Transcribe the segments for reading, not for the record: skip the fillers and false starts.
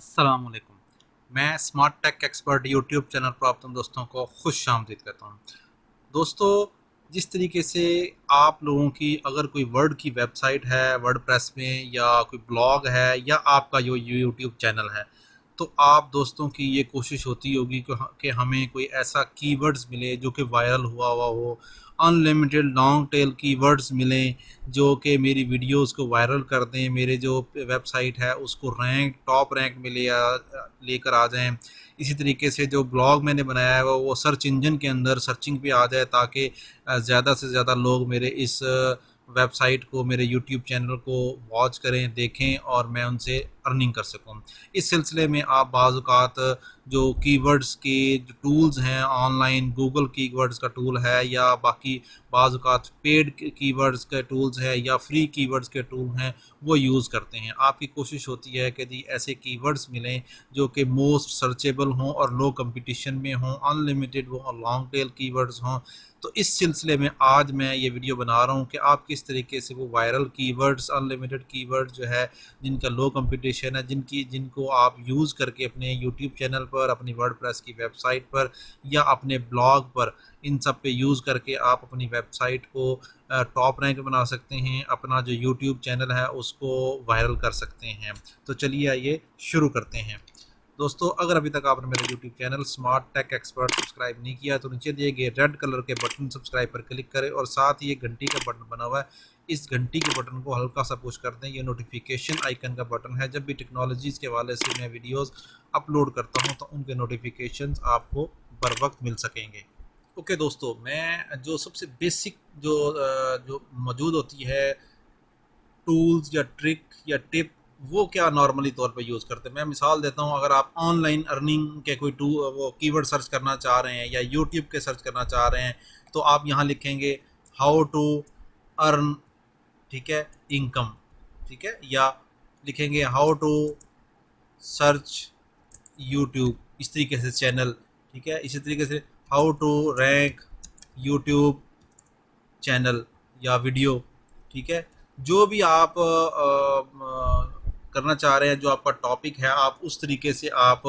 अस्सलाम वालेकुम। मैं smart tech expert YouTube channel पर आप तुम दोस्तों को खुश आमदीद कहता हूँ। दोस्तों, जिस तरीके से आप लोगों की अगर कोई वर्ड की वेबसाइट है वर्डप्रेस में, या कोई ब्लॉग है, या आपका जो यूट्यूब चैनल है, तो आप दोस्तों की ये कोशिश होती होगी कि हमें कोई ऐसा कीवर्ड्स मिले जो कि वायरल हुआ हुआ हो, अनलिमिटेड लॉन्ग टेल कीवर्ड्स मिलें जो कि मेरी वीडियोस को वायरल कर दें, मेरे जो वेबसाइट है उसको टॉप रैंक में लेकर आ जाएं। इसी तरीके से जो ब्लॉग मैंने बनाया है वो सर्च इंजन के अंदर सर्चिंग पे आ जाए, ताकि ज़्यादा से ज़्यादा लोग मेरे इस वेबसाइट को, मेरे यूट्यूब चैनल को वॉच करें, देखें और मैं उनसे अर्निंग कर सकूं। इस सिलसिले में आप बाज़ औक़ात जो कीवर्ड्स के जो टूल्स हैं ऑनलाइन, गूगल कीवर्ड्स का टूल है, या बाकी बाज़ औक़ात पेड कीवर्ड्स के टूल्स हैं या फ्री कीवर्ड्स के टूल हैं, वो यूज़ करते हैं। आपकी कोशिश होती है कि जी ऐसे कीवर्ड्स मिलें जो कि मोस्ट सर्चेबल हों और लो कंपटीशन में हों, अनलिमिटेड हों, लॉन्ग टेल कीवर्ड्स हों। तो इस सिलसिले में आज मैं ये वीडियो बना रहा हूँ कि आप किस तरीके से वो वायरल कीवर्ड्स, अनलिमिटेड कीवर्ड जो है, जिनका लो कंपटीशन है, जिनको आप यूज़ करके अपने यूट्यूब चैनल पर, अपनी वर्डप्रेस की वेबसाइट पर या अपने ब्लॉग पर, इन सब पे यूज़ करके आप अपनी वेबसाइट को टॉप रैंक बना सकते हैं, अपना जो यूट्यूब चैनल है उसको वायरल कर सकते हैं। तो चलिए आइए शुरू करते हैं। दोस्तों, अगर अभी तक आपने मेरे YouTube channel smart tech expert subscribe नहीं किया तो नीचे दिए गए रेड कलर के बटन सब्सक्राइब पर क्लिक करें, और साथ ही एक घंटी का बटन बना हुआ है, इस घंटी के बटन को हल्का सा पुश कर दें। ये नोटिफिकेशन आइकन का बटन है। जब भी टेक्नोलॉजीज़ के हवाले से मैं वीडियोस अपलोड करता हूं तो उनके नोटिफिकेशंस आपको बर वक्त मिल सकेंगे। ओके दोस्तों, मैं जो सबसे बेसिक जो मौजूद होती है टूल्स या ट्रिक या टिप, वो क्या नॉर्मली तौर पे यूज़ करते हैं। मैं मिसाल देता हूँ, अगर आप ऑनलाइन अर्निंग के कोई वो कीवर्ड सर्च करना चाह रहे हैं या यूट्यूब के सर्च करना चाह रहे हैं, तो आप यहाँ लिखेंगे हाउ टू अर्न, ठीक है, इनकम, ठीक है, या लिखेंगे हाउ टू सर्च यूट्यूब, इस तरीके से चैनल, ठीक है। इसी तरीके से how to rank YouTube channel या वीडियो, ठीक है। जो भी आप करना चाह रहे हैं, जो आपका टॉपिक है, आप उस तरीके से आप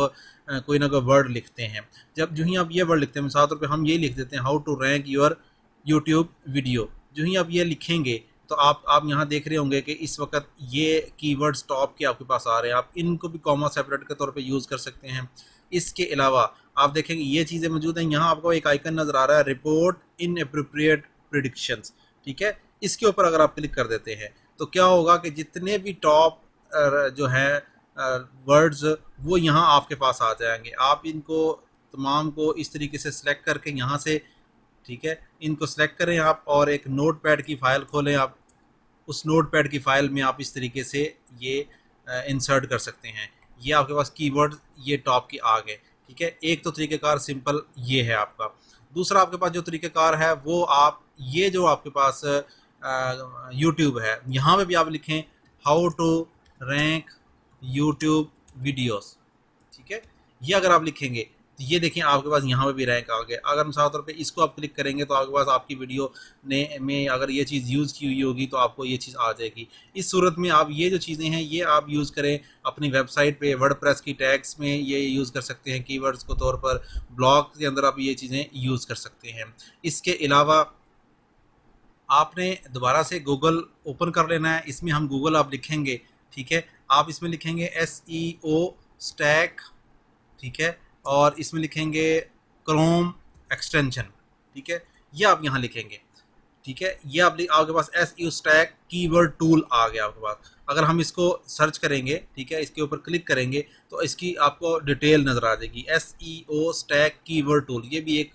कोई ना कोई वर्ड लिखते हैं। जब जो ही आप ये वर्ड लिखते हैं, मिसाल तौर पे हम ये लिख देते हैं how to rank your YouTube video. जो ही आप ये लिखेंगे तो आप यहाँ देख रहे होंगे कि इस वक्त ये कीवर्ड्स टॉप के आपके पास आ रहे हैं। आप इनको भी कॉमा सेपरेट के तौर पे यूज़ कर सकते हैं। इसके अलावा आप देखेंगे ये चीज़ें मौजूद हैं। यहाँ आपको एक आइकन नज़र आ रहा है, रिपोर्ट इन अप्रोप्रिएट प्रिडिक्शंस, ठीक है। इसके ऊपर अगर आप क्लिक कर देते हैं तो क्या होगा कि जितने भी टॉप जो हैं वर्ड्स, वो यहाँ आपके पास आ जाएंगे। आप इनको तमाम को इस तरीके से सिलेक्ट करके यहाँ से, ठीक है, इनको सेलेक्ट करें आप, और एक नोट पैड की फ़ाइल खोलें। आप उस नोट पैड की फ़ाइल में आप इस तरीके से ये इंसर्ट कर सकते हैं। ये आपके पास कीवर्ड ये टॉप के आ गए, ठीक है। एक तो तरीक़ेकार सिंपल ये है आपका। दूसरा आपके पास जो तरीक़ेकार है वो आप ये जो आपके पास यूट्यूब है, यहाँ पे भी आप लिखें how to rank YouTube videos, ठीक है। ये अगर आप लिखेंगे तो ये देखें आपके पास यहाँ पे भी रैंक आ गया। अगर मिसाल तौर पे इसको आप क्लिक करेंगे तो आपके पास आपकी वीडियो में अगर ये चीज़ यूज़ की हुई होगी तो आपको ये चीज़ आ जाएगी। इस सूरत में आप ये जो चीज़ें हैं ये आप यूज़ करें अपनी वेबसाइट पे, वर्डप्रेस की टैग्स में ये यूज़ कर सकते हैं कीवर्ड्स को तौर पर, ब्लॉग के अंदर आप ये चीज़ें यूज़ कर सकते हैं। इसके अलावा आपने दोबारा से गूगल ओपन कर लेना है। इसमें हम गूगल आप लिखेंगे, ठीक है। आप इसमें लिखेंगे SEO स्टैक, ठीक है, और इसमें लिखेंगे क्रोम एक्सटेंशन, ठीक है। ये आप यहाँ लिखेंगे, ठीक है। ये आपके पास SEO स्टैक कीवर्ड टूल आ गया आपके पास। अगर हम इसको सर्च करेंगे, ठीक है, इसके ऊपर क्लिक करेंगे तो इसकी आपको डिटेल नज़र आ जाएगी। SEO स्टैक कीवर्ड टूल, ये भी एक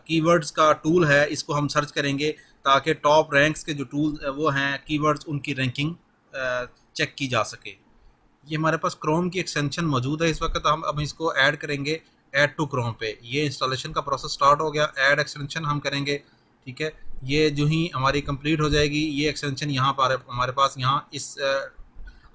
कीवर्ड्स का टूल है। इसको हम सर्च करेंगे ताकि टॉप रैंक्स के जो टूल वो हैं कीवर्ड्स, उनकी रैंकिंग चेक की जा सके। ये हमारे पास क्रोम की एक्सटेंशन मौजूद है इस वक्त। हम अब इसको ऐड करेंगे ऐड टू क्रोम पे। ये इंस्टॉलेशन का प्रोसेस स्टार्ट हो गया। ऐड एक्सटेंशन हम करेंगे, ठीक है। ये जो ही हमारी कंप्लीट हो जाएगी, ये एक्सटेंशन यहाँ पर हमारे पास यहाँ इस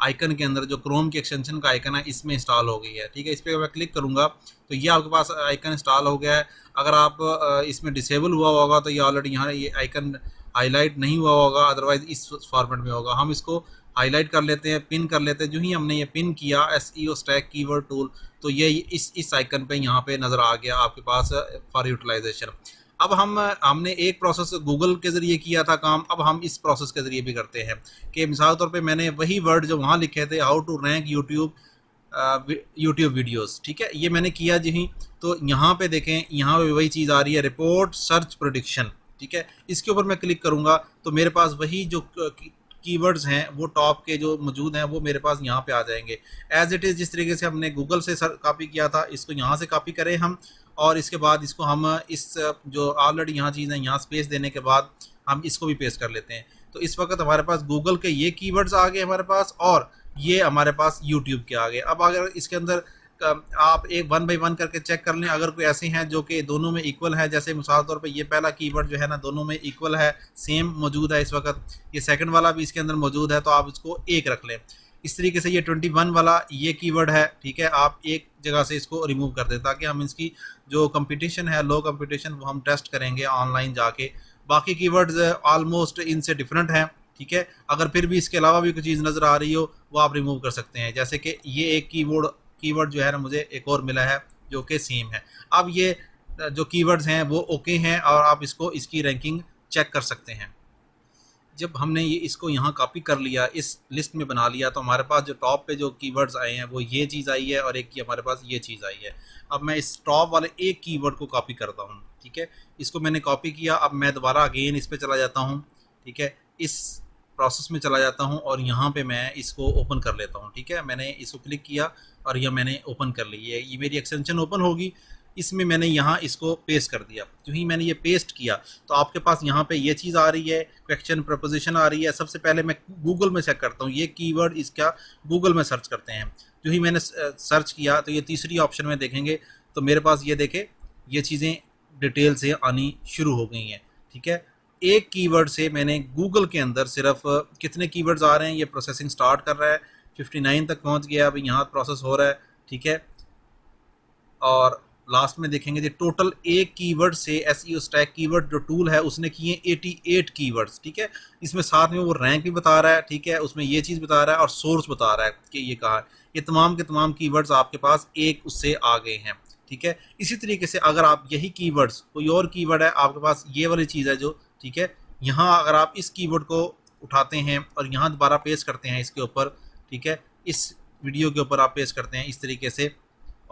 आइकन के अंदर जो क्रोम की एक्सटेंशन का आइकन है इसमें इंस्टॉल हो गई है, ठीक है। इस पर मैं क्लिक करूँगा तो ये आपके पास आइकन इंस्टॉल हो गया है। अगर आप इसमें डिसेबल हुआ होगा तो ये ऑलरेडी यहाँ ये आइकन हाईलाइट नहीं हुआ होगा, अदरवाइज़ इस फॉर्मेट में होगा। हम इसको हाईलाइट कर लेते हैं, पिन कर लेते हैं। जो ही हमने ये पिन किया SEO स्टैक कीवर्ड टूल, तो ये इस आइकन पे यहाँ पे नज़र आ गया आपके पास फॉर यूटिलाइजेशन। अब हमने एक प्रोसेस गूगल के ज़रिए किया था काम, अब हम इस प्रोसेस के ज़रिए भी करते हैं कि मिसाल तौर पे मैंने वही वर्ड जो वहाँ लिखे थे, how to rank YouTube videos, ठीक है, ये मैंने किया जी। तो यहाँ पे देखें, यहाँ पे वही चीज़ आ रही है, रिपोर्ट सर्च प्रेडिक्शन, ठीक है। इसके ऊपर मैं क्लिक करूँगा तो मेरे पास वही जो कीवर्ड्स हैं वो टॉप के जो मौजूद हैं वो मेरे पास यहाँ पे आ जाएंगे एज इट इज़। जिस तरीके से हमने गूगल से कॉपी किया था, इसको यहाँ से कॉपी करें हम, और इसके बाद इसको हम इस जो ऑलरेडी यहाँ चीज़ है यहाँ स्पेस देने के बाद हम इसको भी पेस्ट कर लेते हैं। तो इस वक्त हमारे पास गूगल के ये कीवर्ड्स आ गए हमारे पास, और ये हमारे पास यूट्यूब के आ गए। अब अगर इसके अंदर आप एक 1 बाय 1 करके चेक कर लें, अगर कोई ऐसे हैं जो कि दोनों में इक्वल है, जैसे मिसाल तौर पे ये पहला कीवर्ड जो है ना दोनों में इक्वल है, सेम मौजूद है इस वक्त, ये सेकंड वाला भी इसके अंदर मौजूद है, तो आप इसको एक रख लें। इस तरीके से ये 21 वाला ये कीवर्ड है, ठीक है, आप एक जगह से इसको रिमूव कर दें ताकि हम इसकी जो कंपटीशन है, लो कंपटीशन, वो हम टेस्ट करेंगे ऑनलाइन जाके। बाकी कीवर्ड्स ऑलमोस्ट इनसे डिफरेंट हैं, ठीक है। अगर फिर भी इसके अलावा भी कोई चीज़ नज़र आ रही हो वो आप रिमूव कर सकते हैं, जैसे कि ये एक कीवर्ड जो है ना मुझे एक और मिला है जो कि सेम है। अब ये जो कीवर्ड्स हैं वो ओके हैं और आप इसकी रैंकिंग चेक कर सकते हैं। जब हमने इसको यहाँ कॉपी कर लिया, इस लिस्ट में बना लिया, तो हमारे पास जो टॉप पे जो कीवर्ड्स आए हैं वो ये चीज़ आई है और एक की हमारे पास ये चीज़ आई है। अब मैं इस टॉप वाले एक कीवर्ड को कॉपी करता हूँ, ठीक है, इसको मैंने कॉपी किया। अब मैं दोबारा अगेन इस पर चला जाता हूँ, ठीक है, इस प्रोसेस में चला जाता हूँ और यहाँ पे मैं इसको ओपन कर लेता हूँ, ठीक है। मैंने इसको क्लिक किया और यह मैंने ओपन कर ली है, ये मेरी एक्सटेंशन ओपन होगी। इसमें मैंने यहाँ इसको पेस्ट कर दिया। जो ही मैंने ये पेस्ट किया तो आपके पास यहाँ पे ये चीज़ आ रही है, क्वेश्चन प्रपोजिशन आ रही है। सबसे पहले मैं गूगल में चेक करता हूँ ये कीवर्ड, इसका गूगल में सर्च करते हैं। जो ही मैंने सर्च किया तो ये तीसरी ऑप्शन में देखेंगे तो मेरे पास ये देखे ये चीज़ें डिटेल से आनी शुरू हो गई हैं, ठीक है। एक कीवर्ड से मैंने गूगल के अंदर सिर्फ कितने कीवर्ड्स आ रहे हैं, ये प्रोसेसिंग स्टार्ट कर रहा है, 59 तक पहुँच गया, अभी यहाँ प्रोसेस हो रहा है, ठीक है। और लास्ट में देखेंगे जो टोटल एक कीवर्ड से SEO स्टैक कीवर्ड जो टूल है उसने किए 88 कीवर्ड्स, ठीक है। इसमें साथ में वो रैंक भी बता रहा है, ठीक है, उसमें ये चीज़ बता रहा है और सोर्स बता रहा है कि ये कहाँ है। ये तमाम के तमाम कीवर्ड्स आपके पास एक उससे आ गए हैं, ठीक है। इसी तरीके से अगर आप यही कीवर्ड्स, कोई और कीवर्ड है आपके पास, ये वाली चीज़ है जो, ठीक है, यहाँ अगर आप इस कीवर्ड को उठाते हैं और यहाँ दोबारा पेस्ट करते हैं इसके ऊपर, ठीक है, इस वीडियो के ऊपर आप पेस्ट करते हैं इस तरीके से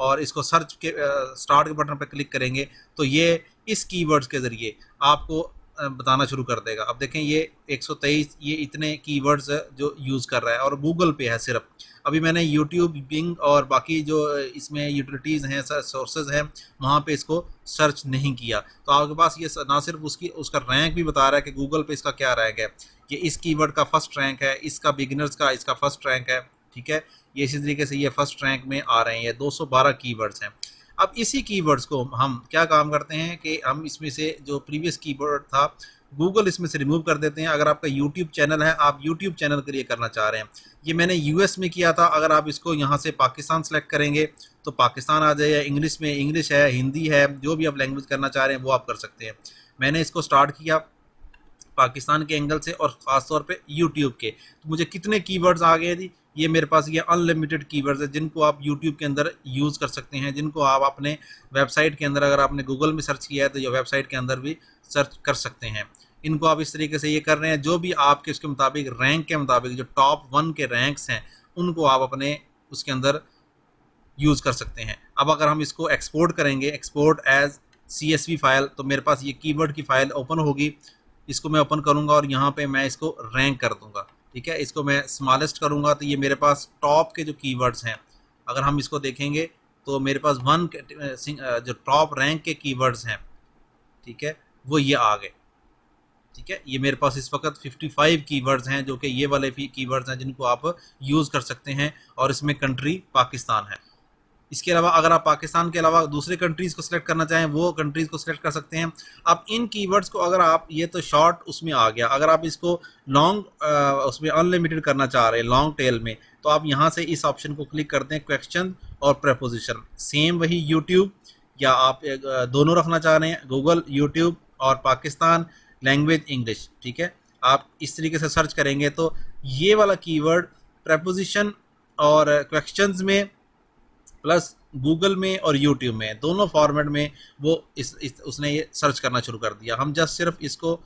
और इसको सर्च के स्टार्ट के बटन पर क्लिक करेंगे तो ये इस कीवर्ड्स के ज़रिए आपको बताना शुरू कर देगा। अब देखें ये 123 ये इतने कीवर्ड्स जो यूज़ कर रहा है और गूगल पे है सिर्फ। अभी मैंने यूट्यूब, बिंग और बाकी जो इसमें यूटिलिटीज़ हैं, सोर्सेज हैं, वहाँ पे इसको सर्च नहीं किया। तो आपके पास ये ना सिर्फ उसका रैंक भी बता रहा है कि गूगल पे इसका क्या रैंक है, ये इस कीवर्ड का फर्स्ट रैंक है, इसका बिगिनर्स का इसका फर्स्ट रैंक है, ठीक है। ये इसी तरीके से ये फर्स्ट रैंक में आ रहे हैं, ये 212 कीवर्ड्स हैं। अब इसी कीवर्ड्स को हम क्या काम करते हैं कि हम इसमें से जो प्रीवियस कीवर्ड था गूगल इसमें से रिमूव कर देते हैं। अगर आपका यूट्यूब चैनल है, आप यूट्यूब चैनल के लिए करना चाह रहे हैं, ये मैंने US में किया था। अगर आप इसको यहाँ से पाकिस्तान सेलेक्ट करेंगे तो पाकिस्तान आ जाएगा, इंग्लिश में इंग्लिश है, हिंदी है, जो भी आप लैंग्वेज करना चाह रहे हैं वो आप कर सकते हैं। मैंने इसको स्टार्ट किया पाकिस्तान के एंगल से और ख़ास तौर पे यूट्यूब के। तो मुझे कितने कीवर्ड्स आ गए जी, ये मेरे पास ये अनलिमिटेड कीवर्ड्स है जिनको आप यूट्यूब के अंदर यूज़ कर सकते हैं, जिनको आप अपने वेबसाइट के अंदर, अगर आपने गूगल में सर्च किया है तो ये वेबसाइट के अंदर भी सर्च कर सकते हैं। इनको आप इस तरीके से ये कर रहे हैं, जो भी आपके उसके मुताबिक रैंक के मुताबिक जो टॉप 1 के रैंक्स हैं उनको आप अपने उसके अंदर यूज़ कर सकते हैं। अब अगर हम इसको एक्सपोर्ट करेंगे, एक्सपोर्ट एज CSV फाइल, तो मेरे पास ये कीवर्ड की फ़ाइल ओपन होगी। इसको मैं ओपन करूंगा और यहाँ पे मैं इसको रैंक कर दूंगा, ठीक है। इसको मैं स्मॉलेस्ट करूंगा तो ये मेरे पास टॉप के जो कीवर्ड्स हैं, अगर हम इसको देखेंगे तो मेरे पास जो टॉप रैंक के कीवर्ड्स हैं, ठीक है, वो ये आ गए, ठीक है। ये मेरे पास इस वक्त 55 कीवर्ड्स हैं जो कि ये वाले कीवर्ड्स हैं जिनको आप यूज़ कर सकते हैं और इसमें कंट्री पाकिस्तान है। इसके अलावा अगर आप पाकिस्तान के अलावा दूसरे कंट्रीज़ को सिलेक्ट करना चाहें वो कंट्रीज़ को सिलेक्ट कर सकते हैं। अब इन कीवर्ड्स को अगर आप, ये तो शॉर्ट उसमें आ गया, अगर आप इसको लॉन्ग उसमें अनलिमिटेड करना चाह रहे हैं लॉन्ग टेल में, तो आप यहाँ से इस ऑप्शन को क्लिक करते हैं, क्वेश्चन और प्रपोजिशन। सेम वही यूट्यूब, या आप दोनों रखना चाह रहे हैं, गूगल, यूट्यूब और पाकिस्तान, लैंग्वेज इंग्लिश, ठीक है। आप इस तरीके से सर्च करेंगे तो ये वाला कीवर्ड प्रेपोजिशन और क्वेश्चंस में प्लस गूगल में और यूट्यूब में दोनों फॉर्मेट में वो उसने ये सर्च करना शुरू कर दिया। हम जस्ट सिर्फ इसको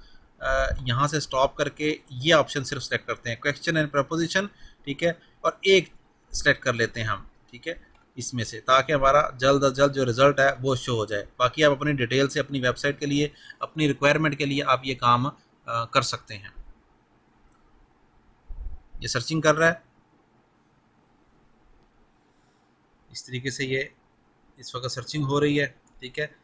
यहाँ से स्टॉप करके ये ऑप्शन सिर्फ सेलेक्ट करते हैं, क्वेश्चन एंड प्रपोजिशन, ठीक है, और एक सेलेक्ट कर लेते हैं हम, ठीक है, इसमें से, ताकि हमारा जल्द अज जल्द जो रिज़ल्ट है वो शो हो जाए। बाकी आप अपनी डिटेल से अपनी वेबसाइट के लिए, अपनी रिक्वायरमेंट के लिए आप ये काम कर सकते हैं। ये सर्चिंग कर रहा है इस तरीके से, ये इस वक्त सर्चिंग हो रही है, ठीक है।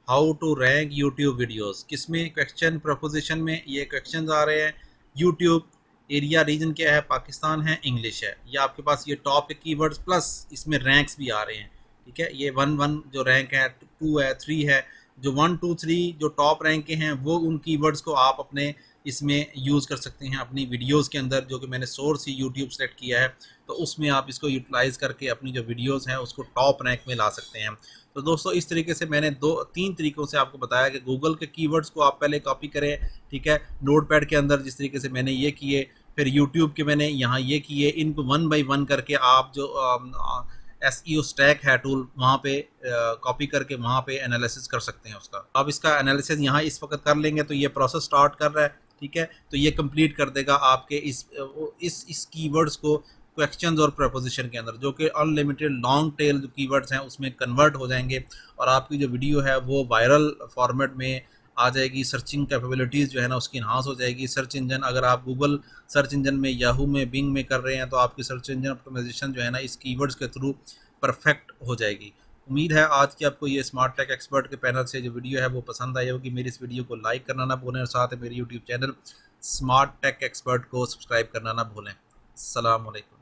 How to rank YouTube videos, किसमें, क्वेश्चन प्रपोजिशन में ये क्वेश्चंस आ रहे हैं, यूट्यूब एरिया रीजन क्या है, पाकिस्तान है, इंग्लिश है, ये आपके पास ये टॉप के कीवर्ड्स प्लस इसमें रैंक्स भी आ रहे हैं, ठीक है। ये 1 जो रैंक है, 2 है, 3 है, जो 1 2 3 जो टॉप रैंक के हैं वो उन कीवर्ड्स को आप अपने इसमें यूज़ कर सकते हैं अपनी वीडियोस के अंदर, जो कि मैंने सोर्स ही यूट्यूब सेलेक्ट किया है, तो उसमें आप इसको यूटिलाइज़ करके अपनी जो वीडियोस हैं उसको टॉप रैंक में ला सकते हैं। तो दोस्तों इस तरीके से मैंने 2-3 तरीक़ों से आपको बताया कि गूगल के कीवर्ड्स को आप पहले कॉपी करें, ठीक है, नोटपैड के अंदर, जिस तरीके से मैंने ये किए, फिर यूट्यूब के मैंने यहाँ ये किए, इनको 1 बाय 1 करके आप जो SEO स्टैक है टूल, वहाँ पे कॉपी करके वहाँ पे एनालिसिस कर सकते हैं उसका। अब इसका एनालिसिस यहाँ इस वक्त कर लेंगे, तो ये प्रोसेस स्टार्ट कर रहा है, ठीक है, तो ये कंप्लीट कर देगा आपके इस कीवर्ड्स को क्वेश्चंस और प्रपोजिशन के अंदर, जो कि अनलिमिटेड लॉन्ग टेल जो कीवर्ड्स हैं उसमें कन्वर्ट हो जाएंगे और आपकी जो वीडियो है वो वायरल फॉर्मेट में आ जाएगी। सर्चिंग कैपेबिलिटीज़ जो है ना उसकी इन्हांस हो जाएगी। सर्च इंजन, अगर आप गूगल सर्च इंजन में, याहू में, बिंग में कर रहे हैं, तो आपकी सर्च इंजन ऑप्टिमाइजेशन जो है ना इस कीवर्ड्स के थ्रू परफेक्ट हो जाएगी। उम्मीद है आज की आपको ये स्मार्ट टेक एक्सपर्ट के पैनल से जो वीडियो है वो पसंद आई होगी। मेरी इस वीडियो को लाइक करना ना भूलें और साथ ही मेरे YouTube channel smart tech expert को सब्सक्राइब करना ना भूलें। अस्सलाम वालेकुम।